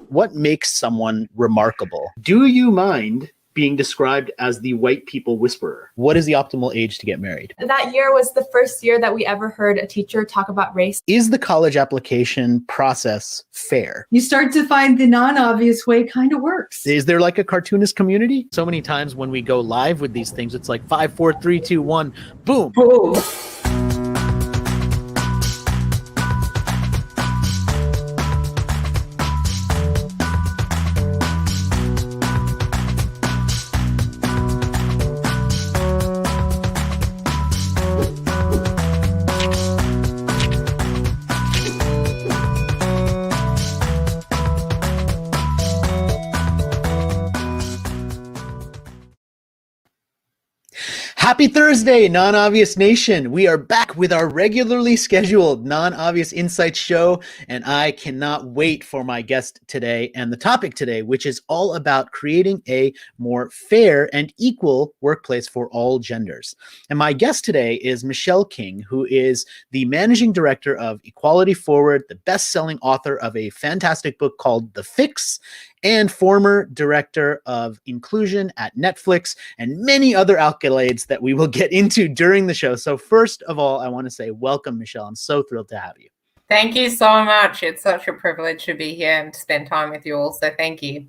What makes someone remarkable? Do you mind being described as the white people whisperer? What is the optimal age to get married? That year was the first year that we ever heard a teacher talk about race. Is the college application process fair? You start to find the non-obvious way kind of works. Is there like a cartoonist community? So many times when we go live with these things, it's like 5, 4, 3, 2, 1, boom. Boom. Happy Thursday, Non-Obvious Nation. We are back with our regularly scheduled Non-Obvious Insights show, and I cannot wait for my guest today and the topic today, which is all about creating a more fair and equal workplace for all genders. And my guest today is Michelle King, who is the managing director of Equality Forward, the best-selling author of a fantastic book called The Fix, and former director of inclusion at Netflix, and many other accolades that we will get into during the show. So first of all, I want to say welcome, Michelle. I'm so thrilled to have you. Thank you so much. It's such a privilege to be here and to spend time with you all. So thank you.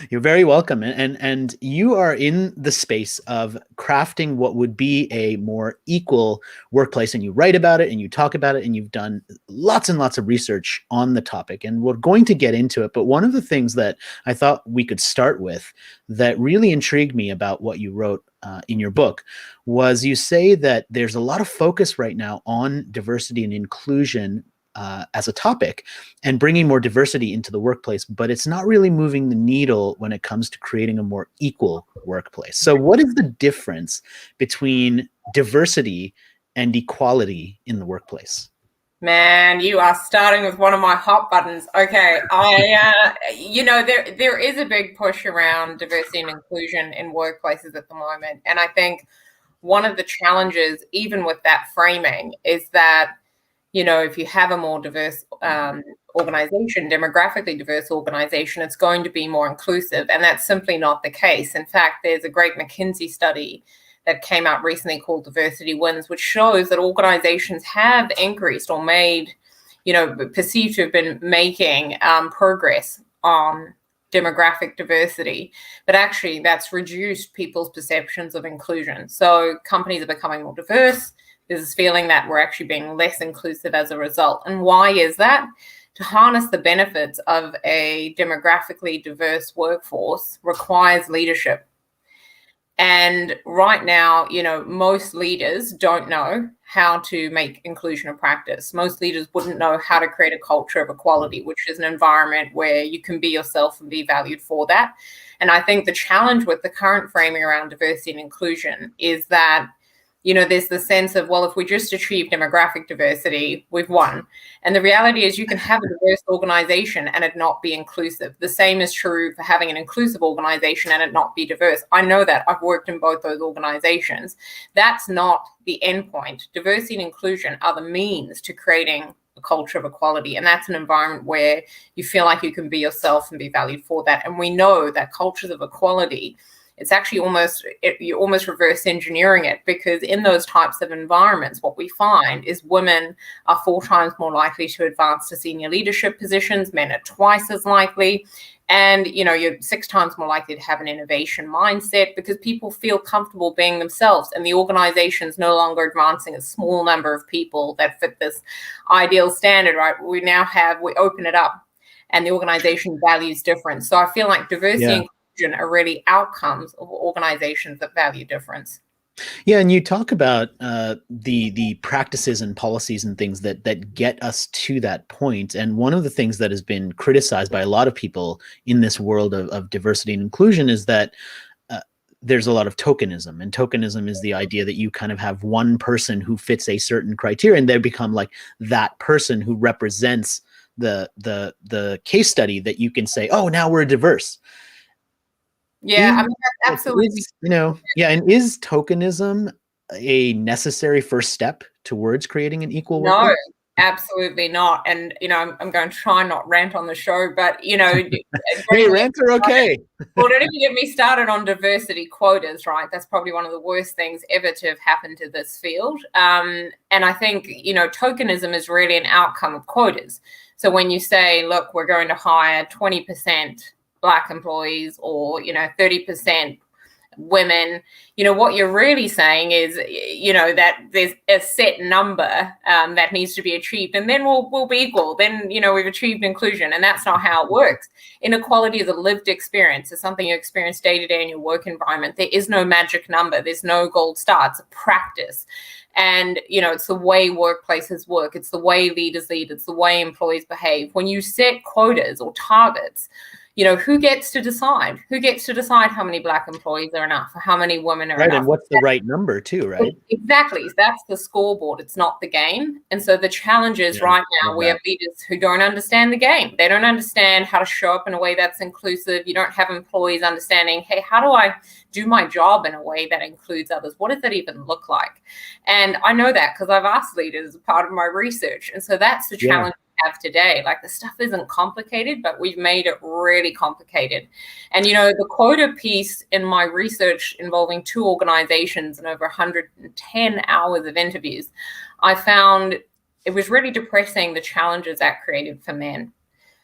You're very welcome. And you are in the space of crafting what would be a more equal workplace. And you write about it and you talk about it and you've done lots and lots of research on the topic. And we're going to get into it. But one of the things that I thought we could start with that really intrigued me about what you wrote in your book was you say that there's a lot of focus right now on diversity and inclusion as a topic and bringing more diversity into the workplace, but it's not really moving the needle when it comes to creating a more equal workplace. So what is the difference between diversity and equality in the workplace? Man, you are starting with one of my hot buttons. Okay, there is a big push around diversity and inclusion in workplaces at the moment. And I think one of the challenges, even with that framing, is that if you have a more diverse organization, demographically diverse organization, it's going to be more inclusive. And that's simply not the case. In fact, there's a great McKinsey study that came out recently called Diversity Wins, which shows that organizations have increased or made, perceived to have been making progress on demographic diversity, but actually that's reduced people's perceptions of inclusion. So companies are becoming more diverse. There's this feeling that we're actually being less inclusive as a result. And why is that? To harness the benefits of a demographically diverse workforce requires leadership. And right now, most leaders don't know how to make inclusion a practice. Most leaders wouldn't know how to create a culture of equality, which is an environment where you can be yourself and be valued for that. And I think the challenge with the current framing around diversity and inclusion is that there's the sense of, well, if we just achieve demographic diversity, we've won. And the reality is you can have a diverse organization and it not be inclusive. The same is true for having an inclusive organization and it not be diverse. I know that. I've worked in both those organizations. That's not the end point. Diversity and inclusion are the means to creating a culture of equality. And that's an environment where you feel like you can be yourself and be valued for that. And we know that cultures of equality, it's actually you're almost reverse engineering it, because in those types of environments, what we find is women are 4 times more likely to advance to senior leadership positions. Men are twice as likely. And, you're 6 times more likely to have an innovation mindset because people feel comfortable being themselves, and the organization's no longer advancing a small number of people that fit this ideal standard, right? We open it up and the organization values difference. So I feel like diversity are really outcomes of organizations that value difference. Yeah, and you talk about the practices and policies and things that get us to that point. And one of the things that has been criticized by a lot of people in this world of diversity and inclusion is that there's a lot of tokenism. And tokenism is the idea that you kind of have one person who fits a certain criteria, and they become like that person who represents the case study that you can say, oh, now we're diverse. Yeah, absolutely. And is tokenism a necessary first step towards creating an equal workplace? Absolutely not. And, I'm going to try and not rant on the show, but, Hey, rants are okay. well, don't even get me started on diversity quotas, right? That's probably one of the worst things ever to have happened to this field. And I think, tokenism is really an outcome of quotas. So when you say, look, we're going to hire 20% Black employees or, 30% women, what you're really saying is, that there's a set number that needs to be achieved, and then we'll be equal. Then, we've achieved inclusion, and that's not how it works. Inequality is a lived experience. It's something you experience day to day in your work environment. There is no magic number. There's no gold star. It's a practice. And, it's the way workplaces work. It's the way leaders lead. It's the way employees behave. When you set quotas or targets, who gets to decide? Who gets to decide how many Black employees are enough, or how many women are enough? Right, and what's the right number too, right? Exactly. That's the scoreboard. It's not the game. And so the challenge is right now we have leaders who don't understand the game. They don't understand how to show up in a way that's inclusive. You don't have employees understanding, hey, how do I do my job in a way that includes others? What does that even look like? And I know that because I've asked leaders as part of my research. And so that's the challenge have today. Like, the stuff isn't complicated, but we've made it really complicated. And the quota piece in my research involving 2 organizations and over 110 hours of interviews, I found it was really depressing, the challenges that created for men.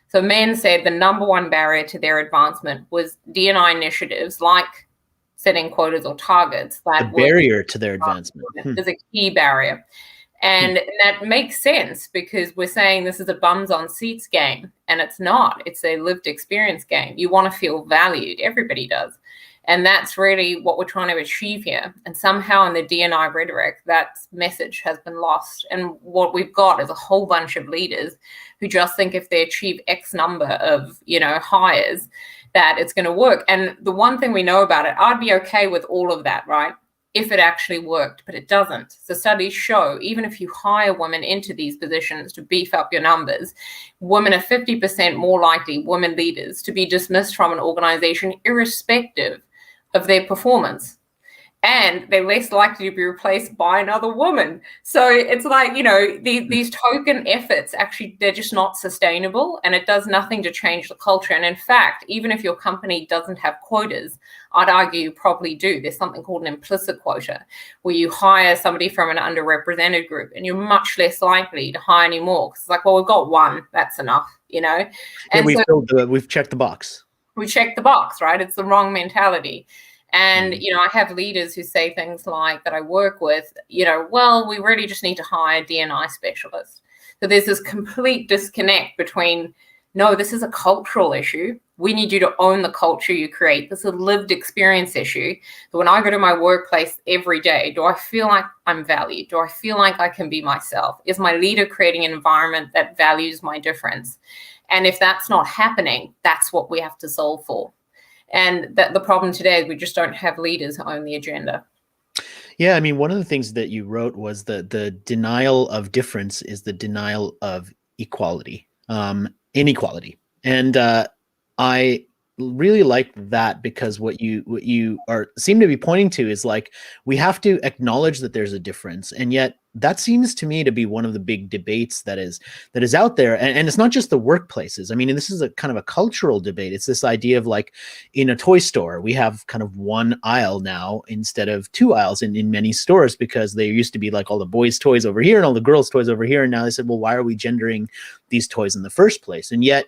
So men said the number one barrier to their advancement was D&I initiatives like setting quotas or targets. That the barrier to their advancement is a key barrier. And that makes sense, because we're saying this is a bums on seats game, and it's not. It's a lived experience game. You want to feel valued. Everybody does. And that's really what we're trying to achieve here. And somehow in the D&I rhetoric, that message has been lost. And what we've got is a whole bunch of leaders who just think if they achieve X number of, hires, that it's going to work. And the one thing we know about it, I'd be okay with all of that, right? If it actually worked, but it doesn't. So studies show, even if you hire women into these positions to beef up your numbers, women are 50% more likely, women leaders, to be dismissed from an organization irrespective of their performance. And they're less likely to be replaced by another woman. So it's like, these token efforts, actually, they're just not sustainable, and it does nothing to change the culture. And in fact, even if your company doesn't have quotas, I'd argue you probably do. There's something called an implicit quota, where you hire somebody from an underrepresented group, and you're much less likely to hire any more. Because it's like, well, we've got one, that's enough, And we've checked the box. We checked the box, right? It's the wrong mentality. And, I have leaders who say things like, that I work with, well, we really just need to hire D&I specialists. So there's this complete disconnect between, no, this is a cultural issue. We need you to own the culture you create. This is a lived experience issue. So when I go to my workplace every day, do I feel like I'm valued? Do I feel like I can be myself? Is my leader creating an environment that values my difference? And if that's not happening, that's what we have to solve for. And the problem today is we just don't have leaders who own the agenda. Yeah, I mean, one of the things that you wrote was the denial of difference is the denial of equality, inequality. And I really like that, because what you seem to be pointing to is like, we have to acknowledge that there's a difference, and yet that seems to me to be one of the big debates that is out there. And it's not just the workplaces. I mean, this is a kind of a cultural debate. It's this idea of like, in a toy store, we have kind of one aisle now instead of 2 aisles in many stores, because there used to be like all the boys' toys over here and all the girls' toys over here. And now they said, well, why are we gendering these toys in the first place? And yet,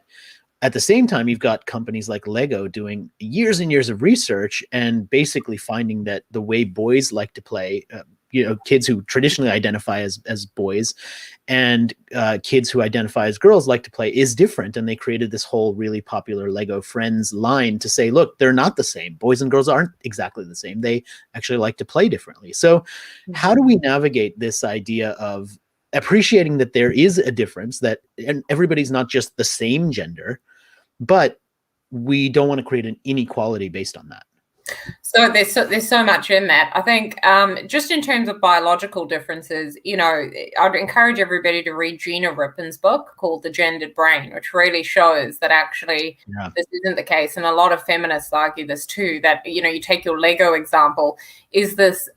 at the same time, you've got companies like Lego doing years and years of research and basically finding that the way boys like to play, kids who traditionally identify as boys and kids who identify as girls like to play, is different. And they created this whole really popular Lego Friends line to say, look, they're not the same. Boys and girls aren't exactly the same. They actually like to play differently. So how do we navigate this idea of appreciating that there is a difference, that and everybody's not just the same gender, but we don't want to create an inequality based on that? So there's so much in that. I think just in terms of biological differences, I'd encourage everybody to read Gina Rippon's book called The Gendered Brain, which really shows that actually this isn't the case. And a lot of feminists argue this too, that, you take your Lego example. Is this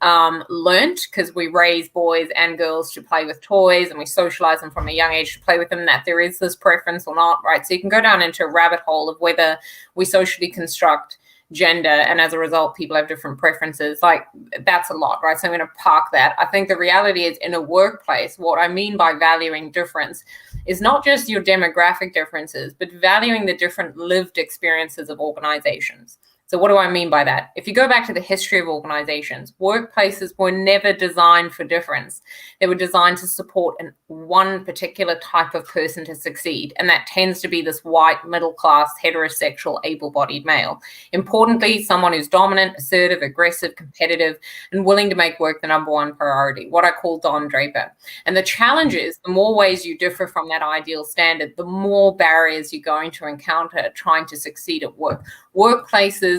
learnt because we raise boys and girls to play with toys and we socialize them from a young age to play with them, that there is this preference or not, right? So you can go down into a rabbit hole of whether we socially construct gender, and as a result people have different preferences. Like, that's a lot, right? So I'm going to park that. I think the reality is, in a workplace, what I mean by valuing difference is not just your demographic differences, but valuing the different lived experiences of organizations. So what do I mean by that? If you go back to the history of organizations, workplaces were never designed for difference. They were designed to support one particular type of person to succeed. And that tends to be this white, middle-class, heterosexual, able-bodied male. Importantly, someone who's dominant, assertive, aggressive, competitive, and willing to make work the number one priority, what I call Don Draper. And the challenge is, the more ways you differ from that ideal standard, the more barriers you're going to encounter trying to succeed at work. Workplaces,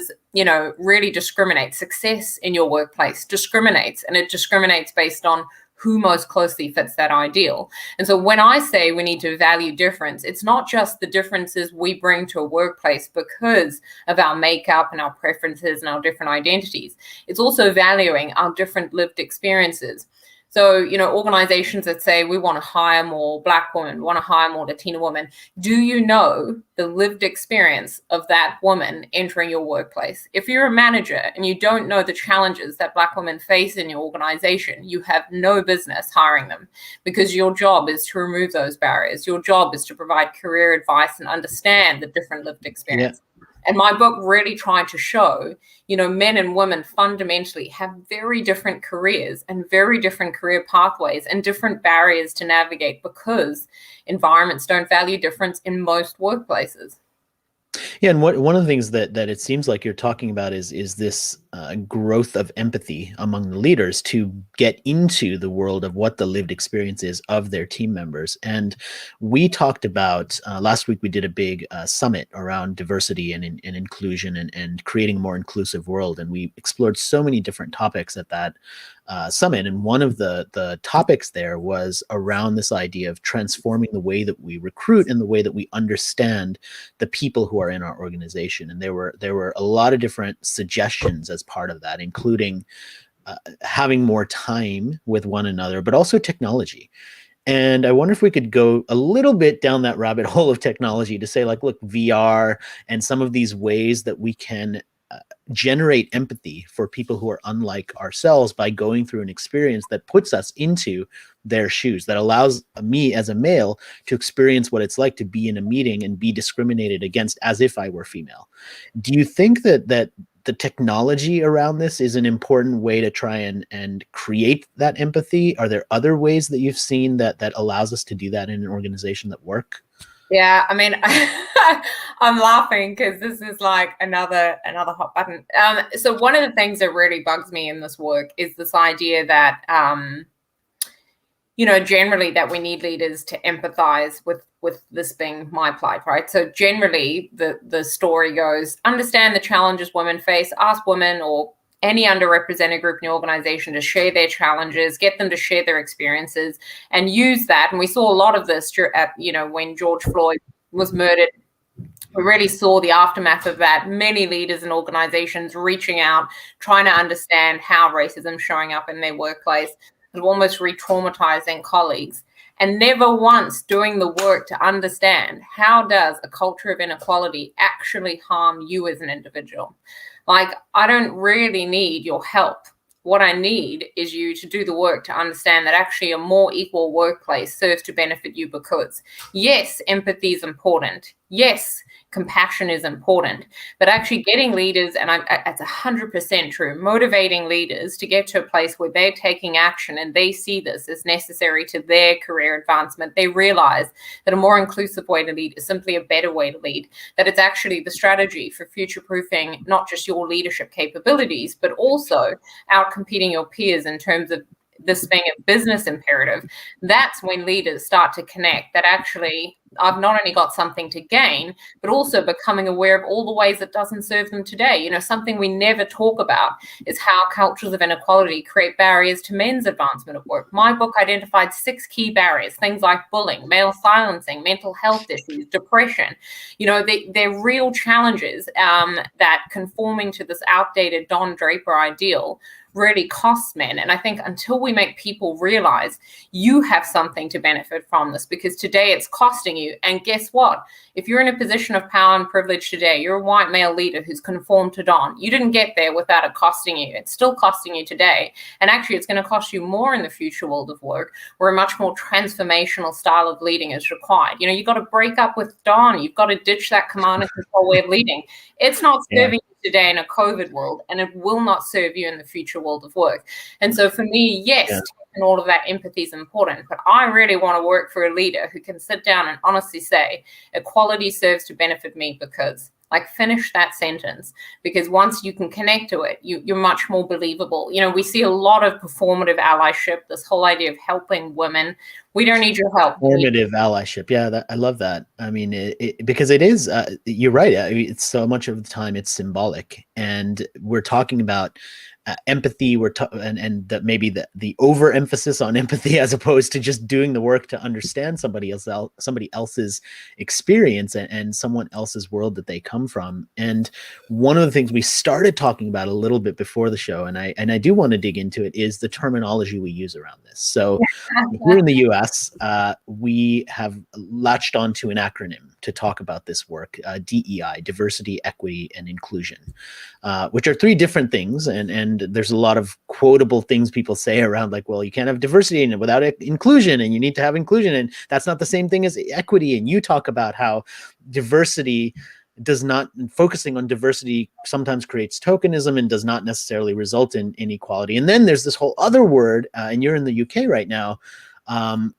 really discriminate. Success in your workplace discriminates, and it discriminates based on who most closely fits that ideal. And so when I say we need to value difference, it's not just the differences we bring to a workplace because of our makeup and our preferences and our different identities. It's also valuing our different lived experiences. So, organizations that say we want to hire more Black women, we want to hire more Latina women. Do you know the lived experience of that woman entering your workplace? If you're a manager and you don't know the challenges that Black women face in your organization, you have no business hiring them, because your job is to remove those barriers. Your job is to provide career advice and understand the different lived experience. Yeah. And my book really tried to show, men and women fundamentally have very different careers and very different career pathways and different barriers to navigate, because environments don't value difference in most workplaces. Yeah, and one of the things that it seems like you're talking about is this growth of empathy among the leaders to get into the world of what the lived experience is of their team members. And we talked about last week, we did a big summit around diversity and inclusion and creating a more inclusive world. And we explored so many different topics at that summit. And one of the topics there was around this idea of transforming the way that we recruit and the way that we understand the people who are in our organization. And there were a lot of different suggestions as part of that, including having more time with one another, but also technology. And I wonder if we could go a little bit down that rabbit hole of technology to say, like, look, VR and some of these ways that we can generate empathy for people who are unlike ourselves by going through an experience that puts us into their shoes, that allows me as a male to experience what it's like to be in a meeting and be discriminated against as if I were female. Do you think that the technology around this is an important way to try and create that empathy? Are there other ways that you've seen that allows us to do that in an organization that work? Yeah, I mean, I'm laughing because this is like another hot button. So one of the things that really bugs me in this work is this idea that, generally that we need leaders to empathize with this being my plight, right? So generally the story goes, understand the challenges women face, ask women or any underrepresented group in your organization to share their challenges, get them to share their experiences, and use that. And we saw a lot of this at, when George Floyd was murdered. We really saw the aftermath of that. Many leaders and organizations reaching out, trying to understand how racism is showing up in their workplace, and almost re-traumatizing colleagues, and never once doing the work to understand how does a culture of inequality actually harm you as an individual. Like, I don't really need your help. What I need is you to do the work to understand that actually a more equal workplace serves to benefit you, because yes, empathy is important. Yes, compassion is important, but actually getting leaders, and it's 100% true, motivating leaders to get to a place where they're taking action and they see this as necessary to their career advancement. They realize that a more inclusive way to lead is simply a better way to lead, that it's actually the strategy for future-proofing not just your leadership capabilities, but also outcompeting your peers in terms of this being a business imperative, that's when leaders start to connect that actually I've not only got something to gain, but also becoming aware of all the ways it doesn't serve them today. Something we never talk about is how cultures of inequality create barriers to men's advancement at work. My book identified 6 key barriers, things like bullying, male silencing, mental health issues, depression. They're real challenges that conforming to this outdated Don Draper ideal really costs men. And I think until we make people realize you have something to benefit from this, because today it's costing you. And guess what? If you're in a position of power and privilege today, you're a white male leader who's conformed to Don. You didn't get there without it costing you. It's still costing you today. And actually, it's going to cost you more in the future world of work, where a much more transformational style of leading is required. You've got to break up with Don. You've got to ditch that command and control way of leading. It's not serving today in a COVID world, and it will not serve you in the future world of work. And so for me, yes, taking all of that empathy is important, but I really want to work for a leader who can sit down and honestly say, equality serves to benefit me because, finish that sentence, because once you can connect to it, you're much more believable. We see a lot of performative allyship, this whole idea of helping women. We don't need your help. Formative allyship. Yeah, I love that. I mean, because it is, you're right. It's so much of the time it's symbolic, and we're talking about empathy. And that maybe the overemphasis on empathy as opposed to just doing the work to understand somebody else's experience and someone else's world that they come from. And one of the things we started talking about a little bit before the show, and I do want to dig into it, is the terminology we use around this. So here in the US, we have latched onto an acronym to talk about this work, DEI, diversity, equity, and inclusion, which are 3 different things. And there's a lot of quotable things people say around, well, you can't have diversity without inclusion, and you need to have inclusion. And that's not the same thing as equity. And you talk about how diversity focusing on diversity sometimes creates tokenism and does not necessarily result in inequality. And then there's this whole other word, and you're in the UK right now,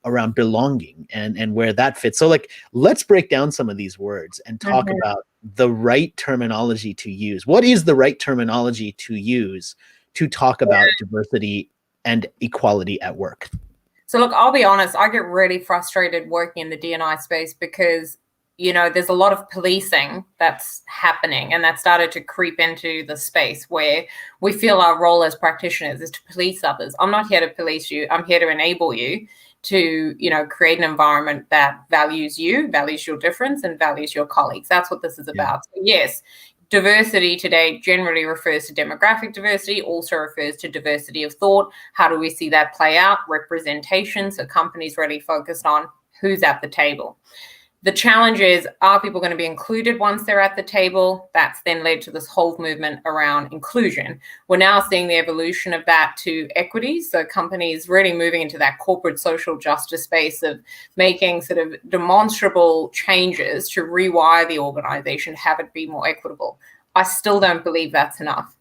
around belonging and where that fits. So let's break down some of these words and talk about the right terminology to use. What is the right terminology to use to talk about diversity and equality at work? So look, I'll be honest, I get really frustrated working in the D&I space because there's a lot of policing that's happening, and that started to creep into the space where we feel our role as practitioners is to police others. I'm not here to police you. I'm here to enable you to, create an environment that values you, values your difference, and values your colleagues. That's what this is about. So yes, diversity today generally refers to demographic diversity, also refers to diversity of thought. How do we see that play out? Representation. So companies really focused on who's at the table. The challenge is, are people going to be included once they're at the table? That's then led to this whole movement around inclusion. We're now seeing the evolution of that to equity. So companies really moving into that corporate social justice space of making sort of demonstrable changes to rewire the organization, have it be more equitable. I still don't believe that's enough,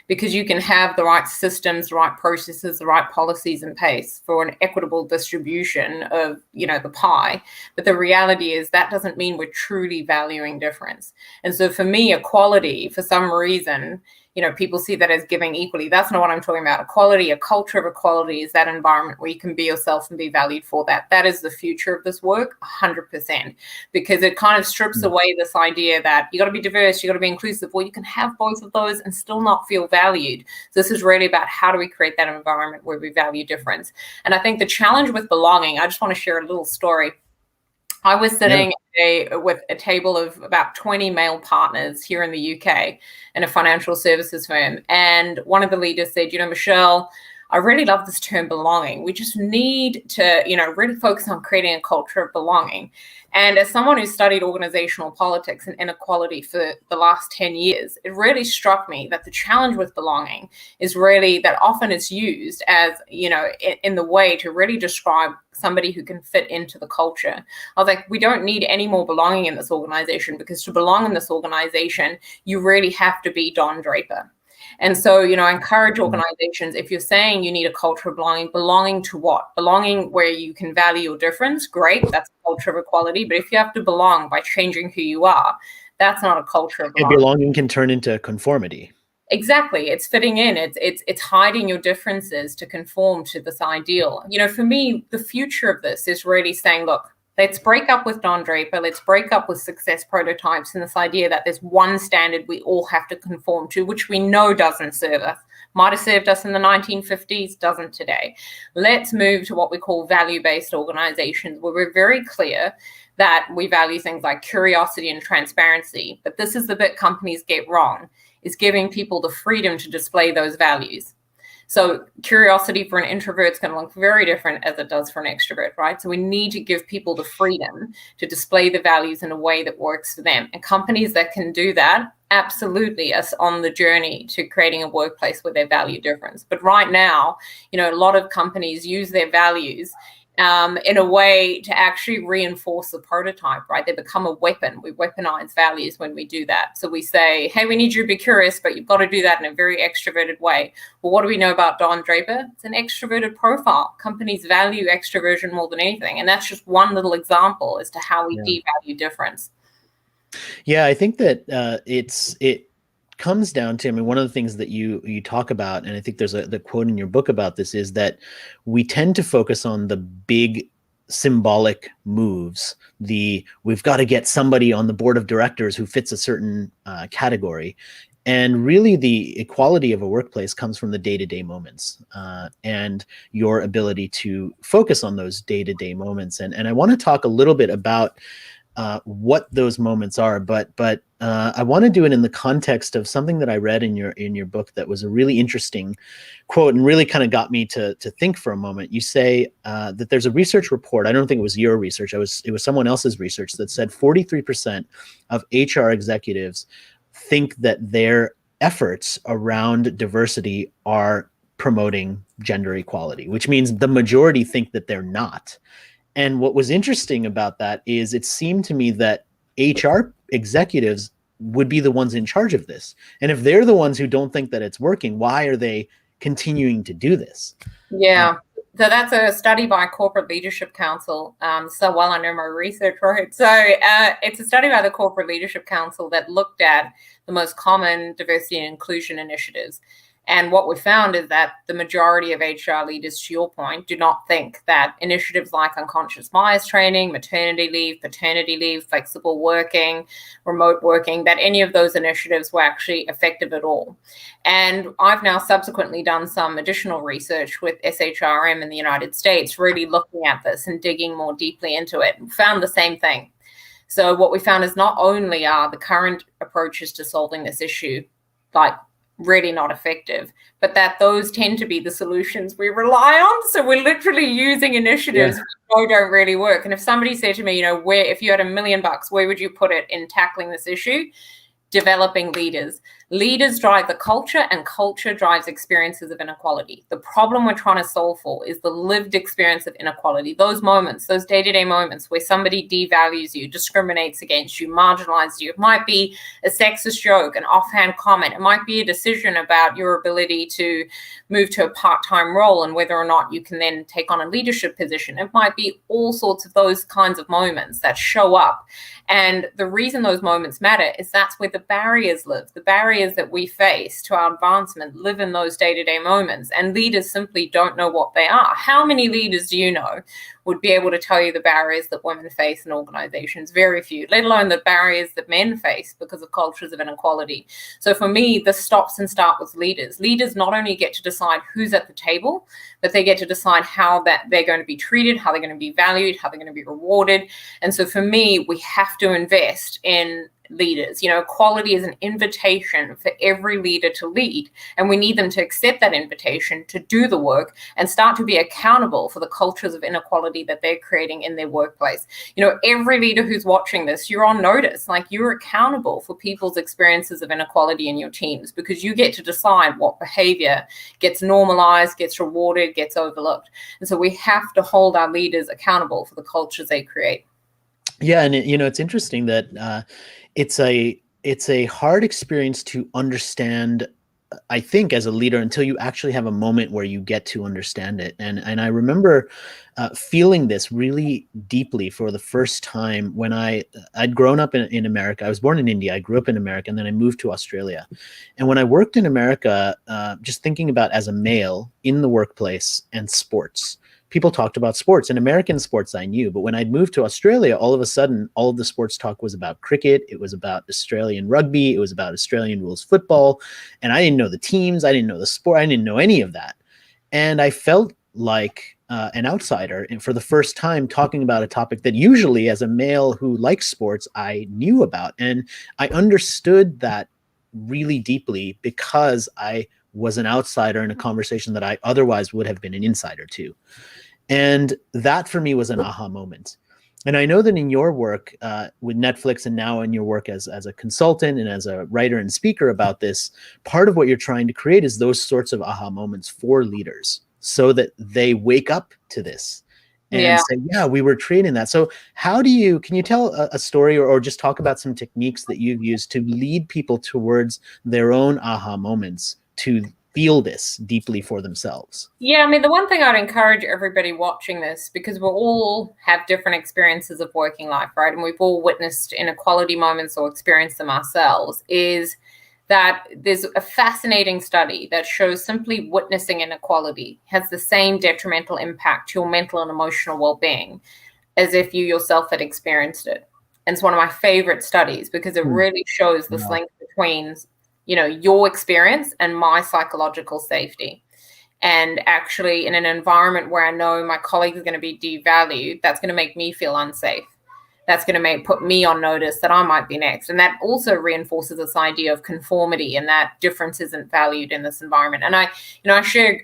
because you can have the right systems, the right processes, the right policies in place for an equitable distribution of, the pie. But the reality is that doesn't mean we're truly valuing difference. And so for me, equality, for some reason, people see that as giving equally. That's not what I'm talking about. Equality, a culture of equality, is that environment where you can be yourself and be valued for that. That is the future of this work, 100%, because it kind of strips away this idea that you got to be diverse, you got to be inclusive. Well, you can have both of those and still not feel valued. So this is really about how do we create that environment where we value difference. And I think the challenge with belonging, I just want to share a little story. I was sitting with a table of about 20 male partners here in the UK in a financial services firm. And one of the leaders said, Michelle, I really love this term belonging. We just need to, really focus on creating a culture of belonging. And as someone who studied organizational politics and inequality for the last 10 years, it really struck me that the challenge with belonging is really that often it's used as, in the way to really describe somebody who can fit into the culture. I was like, we don't need any more belonging in this organization, because to belong in this organization, you really have to be Don Draper. And so, I encourage organizations, if you're saying you need a culture of belonging to what? Belonging where you can value your difference, great, that's a culture of equality. But if you have to belong by changing who you are, that's not a culture of belonging. Belonging can turn into conformity. Exactly. It's fitting in. It's hiding your differences to conform to this ideal. For me, the future of this is really saying, look, let's break up with Don Draper. Let's break up with success prototypes and this idea that there's one standard we all have to conform to, which we know doesn't serve us. Might have served us in the 1950s, doesn't today. Let's move to what we call value-based organizations, where we're very clear that we value things like curiosity and transparency. But this is the bit companies get wrong, is giving people the freedom to display those values. So curiosity for an introvert is going to look very different as it does for an extrovert, right? So we need to give people the freedom to display the values in a way that works for them. And companies that can do that absolutely are on the journey to creating a workplace where they value difference. But right now, a lot of companies use their values in a way to actually reinforce the prototype, right? They become a weapon. We weaponize values when we do that. So we say, hey, we need you to be curious, but you've got to do that in a very extroverted way. Well, what do we know about Don Draper? It's an extroverted profile. Companies value extroversion more than anything. And that's just one little example as to how we devalue difference. Yeah, I think that it comes down to, one of the things that you talk about, and I think there's the quote in your book about this, is that we tend to focus on the big symbolic moves. We've got to get somebody on the board of directors who fits a certain category. And really the equality of a workplace comes from the day-to-day moments and your ability to focus on those day-to-day moments. And I want to talk a little bit about what those moments are, but I want to do it in the context of something that I read in your book that was a really interesting quote and really kind of got me to think for a moment. You say that there's a research report. I don't think it was your research. It was someone else's research that said 43% of HR executives think that their efforts around diversity are promoting gender equality, which means the majority think that they're not. And what was interesting about that is it seemed to me that HR executives would be the ones in charge of this. And if they're the ones who don't think that it's working, why are they continuing to do this? Yeah. So that's a study by Corporate Leadership Council. So well, I know my research, right? So it's a study by the Corporate Leadership Council that looked at the most common diversity and inclusion initiatives. And what we found is that the majority of HR leaders, to your point, do not think that initiatives like unconscious bias training, maternity leave, paternity leave, flexible working, remote working, that any of those initiatives were actually effective at all. And I've now subsequently done some additional research with SHRM in the United States, really looking at this and digging more deeply into it, and found the same thing. So what we found is not only are the current approaches to solving this issue like really not effective, but that those tend to be the solutions we rely on. So we're literally using initiatives we know don't really work. And if somebody said to me, if you had $1 million, where would you put it in tackling this issue? Developing leaders. Leaders drive the culture, and culture drives experiences of inequality. The problem we're trying to solve for is the lived experience of inequality. Those moments, those day-to-day moments where somebody devalues you, discriminates against you, marginalizes you. It might be a sexist joke, an offhand comment. It might be a decision about your ability to move to a part-time role and whether or not you can then take on a leadership position. It might be all sorts of those kinds of moments that show up. And the reason those moments matter is that's where the barriers live. The barriers that we face to our advancement live in those day-to-day moments, and leaders simply don't know what they are. How many leaders do you know would be able to tell you the barriers that women face in organizations? Very few, let alone the barriers that men face because of cultures of inequality. So for me, this stops and starts with leaders. Leaders not only get to decide who's at the table, but they get to decide how that they're going to be treated, how they're going to be valued, how they're going to be rewarded. And so for me, we have to invest in leaders. Equality is an invitation for every leader to lead, and we need them to accept that invitation to do the work and start to be accountable for the cultures of inequality that they're creating in their workplace. Every leader who's watching this, you're on notice. Like, you're accountable for people's experiences of inequality in your teams, because you get to decide what behavior gets normalized, gets rewarded, gets overlooked. And so we have to hold our leaders accountable for the cultures they create. Yeah, and it's interesting that it's a hard experience to understand I think, as a leader until you actually have a moment where you get to understand it. And I remember feeling this really deeply for the first time when I'd grown up in America. I was born in India. I grew up in America, and then I moved to Australia. And when I worked in America, just thinking about as a male in the workplace and sports, people talked about sports, and American sports I knew. But when I'd moved to Australia, all of a sudden, all of the sports talk was about cricket. It was about Australian rugby. It was about Australian rules football. And I didn't know the teams. I didn't know the sport. I didn't know any of that. And I felt like an outsider, and for the first time, talking about a topic that usually, as a male who likes sports, I knew about. And I understood that really deeply because I was an outsider in a conversation that I otherwise would have been an insider to. And that for me was an aha moment. And I know that in your work with Netflix, and now in your work as a consultant and as a writer and speaker about this, part of what you're trying to create is those sorts of aha moments for leaders so that they wake up to this and say, yeah, we were creating that. So can you tell a story or just talk about some techniques that you've used to lead people towards their own aha moments to feel this deeply for themselves? Yeah, I mean, the one thing I'd encourage everybody watching this, because we all have different experiences of working life, right? And we've all witnessed inequality moments or experienced them ourselves, is that there's a fascinating study that shows simply witnessing inequality has the same detrimental impact to your mental and emotional well-being as if you yourself had experienced it. And it's one of my favorite studies because it really shows this link between your experience and my psychological safety. And actually, in an environment where I know my colleagues are going to be devalued, that's going to make me feel unsafe. That's going to put me on notice that I might be next. And that also reinforces this idea of conformity and that difference isn't valued in this environment. And I share,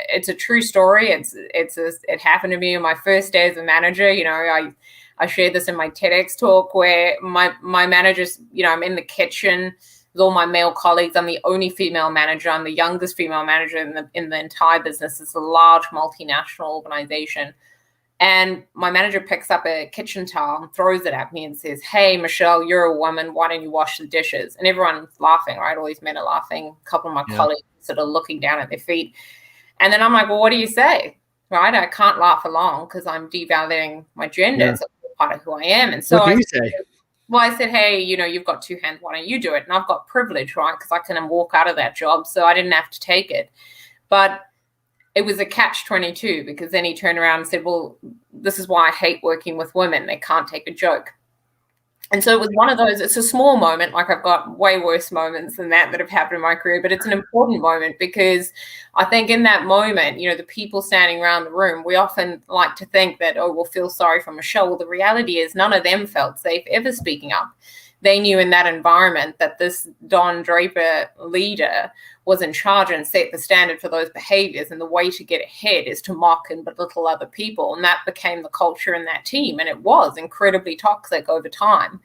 it's a true story. It happened to me on my first day as a manager. I shared this in my TEDx talk where my managers, I'm in the kitchen with all my male colleagues. I'm the only female manager. I'm the youngest female manager in the entire business. It's a large multinational organization. And my manager picks up a kitchen towel and throws it at me and says, "Hey, Michelle, you're a woman. Why don't you wash the dishes?" And everyone's laughing, right? All these men are laughing. A couple of my colleagues sort of looking down at their feet. And then I'm like, well, what do you say? Right? I can't laugh along because I'm devaluing my gender. Yeah. It's a part of who I am. And so what do you say? Well, I said, hey, you've got two hands. Why don't you do it? And I've got privilege, right? Because I can walk out of that job. So I didn't have to take it. But it was a catch-22 because then he turned around and said, well, this is why I hate working with women. They can't take a joke. And so it was one of those, it's a small moment, like I've got way worse moments than that have happened in my career, but it's an important moment because I think in that moment, the people standing around the room, we often like to think that, oh, we'll feel sorry for Michelle. Well, the reality is none of them felt safe ever speaking up. They knew in that environment that this Don Draper leader was in charge and set the standard for those behaviors. And the way to get ahead is to mock and belittle other people. And that became the culture in that team. And it was incredibly toxic over time.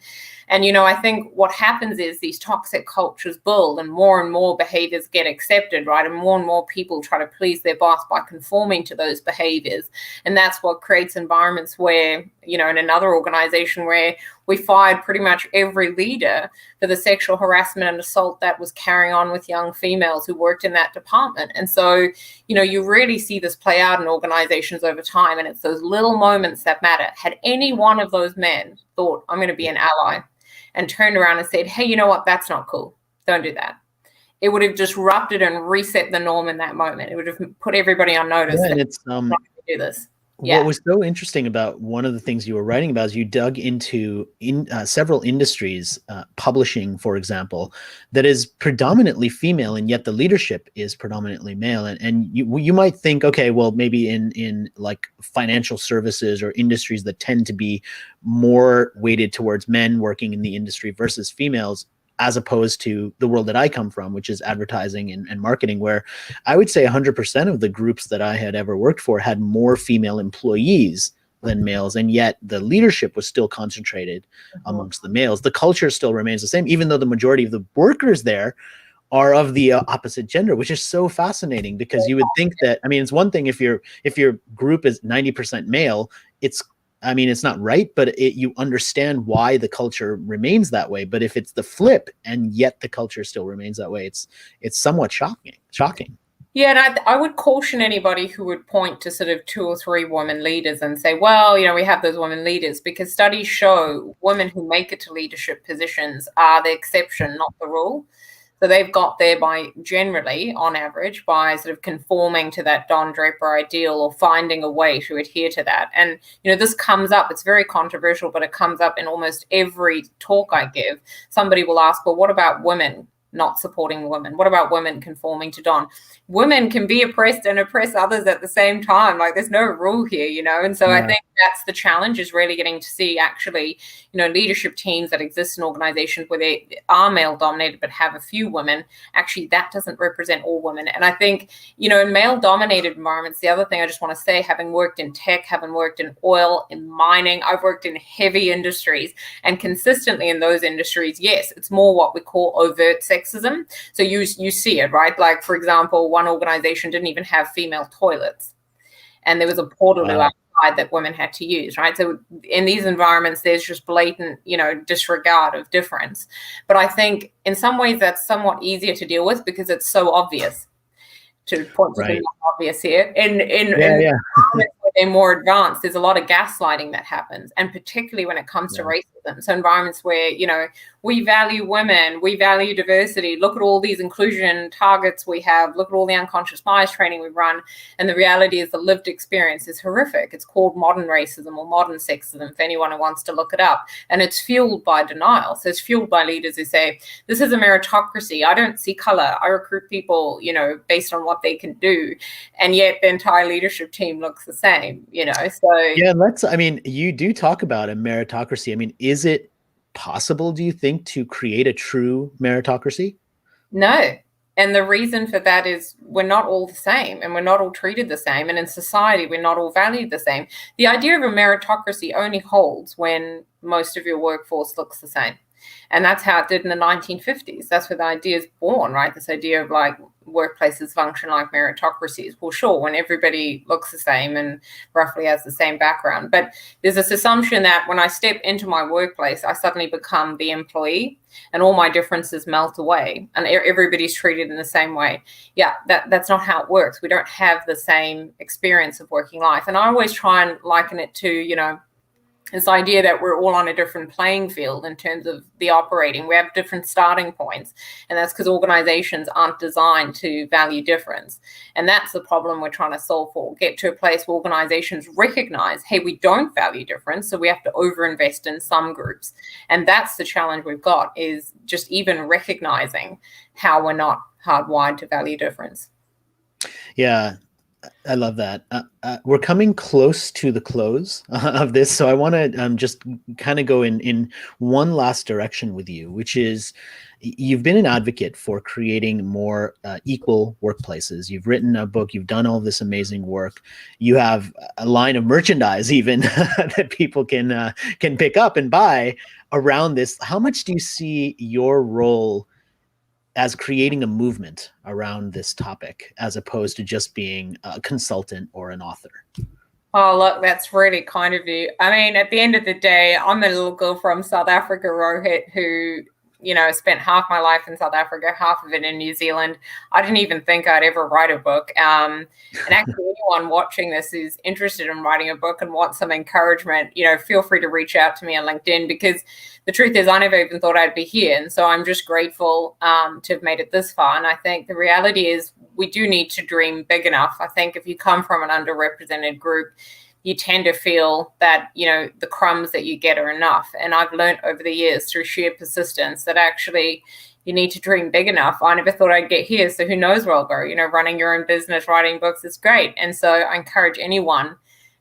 And, I think what happens is these toxic cultures build and more behaviors get accepted, right? And more people try to please their boss by conforming to those behaviors. And that's what creates environments where, in another organization where we fired pretty much every leader for the sexual harassment and assault that was carrying on with young females who worked in that department. And so, you really see this play out in organizations over time. And it's those little moments that matter. Had any one of those men thought, I'm going to be an ally, and turned around and said, hey, you know what? That's not cool. Don't do that. It would have disrupted and reset the norm in that moment. It would have put everybody on notice. Yeah, and it's do this. What was so interesting about one of the things you were writing about is you dug into several industries, publishing, for example, that is predominantly female, and yet the leadership is predominantly male. And you might think, okay, well, maybe in like financial services or industries that tend to be more weighted towards men working in the industry versus females, as opposed to the world that I come from, which is advertising and marketing, where I would say 100% of the groups that I had ever worked for had more female employees than males. And yet the leadership was still concentrated amongst the males. The culture still remains the same, even though the majority of the workers there are of the opposite gender, which is so fascinating because you would think that, it's one thing if your group is 90% male, it's I mean, it's not right, but you understand why the culture remains that way. But if it's the flip and yet the culture still remains that way, it's somewhat shocking. Yeah, and I would caution anybody who would point to sort of 2 or 3 women leaders and say, well, we have those women leaders, because studies show women who make it to leadership positions are the exception, not the rule. So they've got there by generally, on average, by sort of conforming to that Don Draper ideal or finding a way to adhere to that. And, this comes up, it's very controversial, but it comes up in almost every talk I give. Somebody will ask, well, what about women not supporting women? What about women conforming to Don? Women can be oppressed and oppress others at the same time. Like, there's no rule here, And so I think that's the challenge, is really getting to see actually, leadership teams that exist in organizations where they are male dominated but have a few women. Actually, that doesn't represent all women. And I think, in male dominated environments, the other thing I just want to say, having worked in tech, having worked in oil, in mining, I've worked in heavy industries, and consistently in those industries, yes, it's more what we call overt sexism. So you see it, right? Like, for example, one organization didn't even have female toilets, and there was a portaloo outside that women had to use, right? So in these environments, there's just blatant, disregard of difference. But I think in some ways that's somewhat easier to deal with because it's so obvious. To point to the obvious here. In environments where they're more advanced, there's a lot of gaslighting that happens, and particularly when it comes to racism. So environments where, we value women, we value diversity, look at all these inclusion targets we have, look at all the unconscious bias training we run, and the reality is the lived experience is horrific. It's called modern racism or modern sexism for anyone who wants to look it up. And it's fueled by denial. So it's fueled by leaders who say, this is a meritocracy. I don't see color. I recruit people, based on what they can do. And yet the entire leadership team looks the same, So yeah, you do talk about a meritocracy. I mean, is it possible, do you think, to create a true meritocracy? No. And the reason for that is we're not all the same, and we're not all treated the same. And in society, we're not all valued the same. The idea of a meritocracy only holds when most of your workforce looks the same. And that's how it did in the 1950s. That's where the idea is born, right? This idea of like workplaces function like meritocracies. Well, sure, when everybody looks the same and roughly has the same background. But there's this assumption that when I step into my workplace, I suddenly become the employee and all my differences melt away and everybody's treated in the same way. Yeah, that's not how it works. We don't have the same experience of working life. And I always try and liken it to, this idea that we're all on a different playing field in terms of the operating. We have different starting points, and that's because organizations aren't designed to value difference. And that's the problem we're trying to solve for. Get to a place where organizations recognize, hey, we don't value difference, so we have to overinvest in some groups. And that's the challenge we've got, is just even recognizing how we're not hardwired to value difference. Yeah. I love that. We're coming close to the close of this, so I want to just kind of go in one last direction with you, which is you've been an advocate for creating more equal workplaces. You've written a book. You've done all this amazing work. You have a line of merchandise even that people can pick up and buy around this. How much do you see your role as creating a movement around this topic, as opposed to just being a consultant or an author? Oh, look, that's really kind of you. I mean, at the end of the day, I'm a little girl from South Africa, Rohit, who, spent half my life in South Africa, half of it in New Zealand. I didn't even think I'd ever write a book. And actually, anyone watching this who's interested in writing a book and wants some encouragement, feel free to reach out to me on LinkedIn, because the truth is I never even thought I'd be here. And so I'm just grateful to have made it this far. And I think the reality is we do need to dream big enough. I think if you come from an underrepresented group, you tend to feel that, the crumbs that you get are enough. And I've learned over the years through sheer persistence that actually you need to dream big enough. I never thought I'd get here, so who knows where I'll go. Running your own business, writing books is great. And so I encourage anyone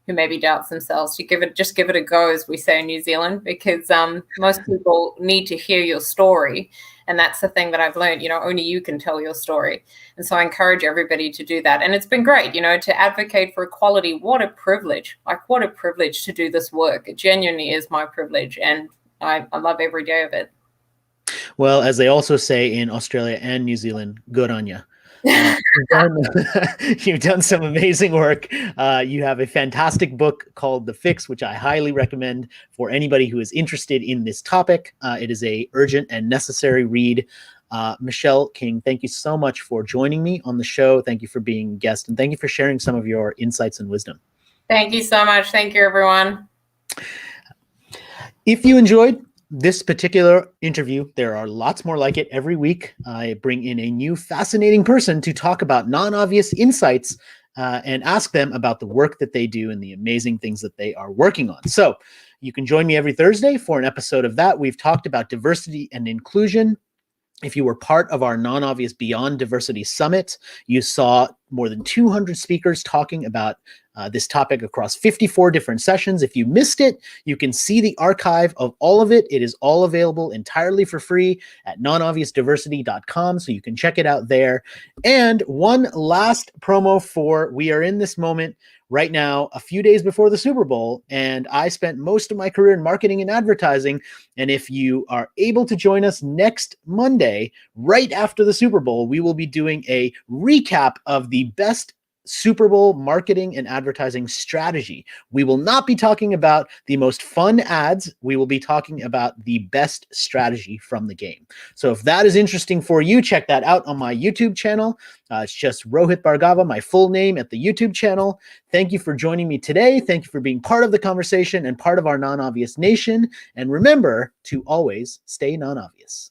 who maybe doubts themselves to give it a go, as we say in New Zealand, because most people need to hear your story. And that's the thing that I've learned, only you can tell your story. And so I encourage everybody to do that. And it's been great, to advocate for equality. What a privilege, what a privilege to do this work. It genuinely is my privilege. And I love every day of it. Well, as they also say in Australia and New Zealand, good on you. You've done some amazing work. You have a fantastic book called The Fix, which I highly recommend for anybody who is interested in this topic. It is a urgent and necessary read. Michelle King, thank you so much for joining me on the show. Thank you for being a guest, and thank you for sharing some of your insights and wisdom. Thank you so much. Thank you, everyone. If you enjoyed this particular interview, there are lots more like it every week. I bring in a new fascinating person to talk about non-obvious insights and ask them about the work that they do and the amazing things that they are working on. So you can join me every Thursday for an episode of that. We've talked about diversity and inclusion. If you were part of our Non-Obvious Beyond Diversity Summit, you saw more than 200 speakers talking about this topic across 54 different sessions. If you missed it, you can see the archive of all of it. It is all available entirely for free at nonobviousdiversity.com, so you can check it out there. And one last promo for We Are in This Moment right now, a few days before the Super Bowl, and I spent most of my career in marketing and advertising. And if you are able to join us next Monday, right after the Super Bowl, we will be doing a recap of the best Super Bowl marketing and advertising strategy. We will not be talking about the most fun ads. We will be talking about the best strategy from the game. So if that is interesting for you, check that out on my YouTube channel. It's just Rohit Bhargava, my full name, at the YouTube channel. Thank you for joining me today. Thank you for being part of the conversation and part of our non-obvious nation. And remember to always stay non-obvious.